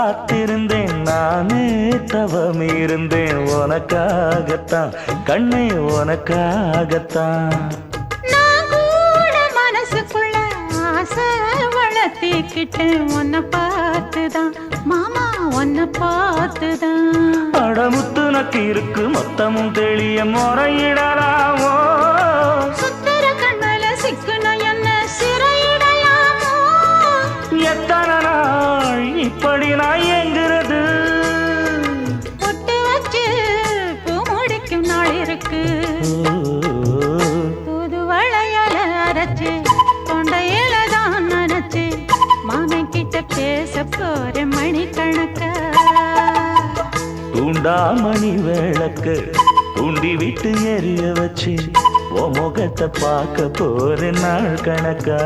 காத்திருந்தேன் நானே தவம் இருந்தேன் உனக்காகத்தான் கண்ணே உனக்காகத்தான் நான் கூட மனசுக்குள்ள ஆசை வளர்த்திக்கிட்டேன் உன்னை பார்த்துதான் மாமா உன்னை பார்த்துதான் அடமுத்து நக்கு இருக்கு மொத்தமும் தெளிய முறையிடலாமோ சுத்தர கண்மல சிக்குன என்ன சிறையிடையாமோ எத்தனை நாள் இப்படி நான் எங்கிறது பொட்டு வச்சு பூ முடிக்கும் நாள் இருக்கு புது வளையல அரைச்சு தொண்டையில தான் நினைச்சு மாமன் கிட்ட பேச போற மணிக்கணக்கா தூண்டாமணி விளக்கு தூண்டி விட்டு எரிய வச்சு உன் முகத்தை பார்க்க போற நாள் கணக்கா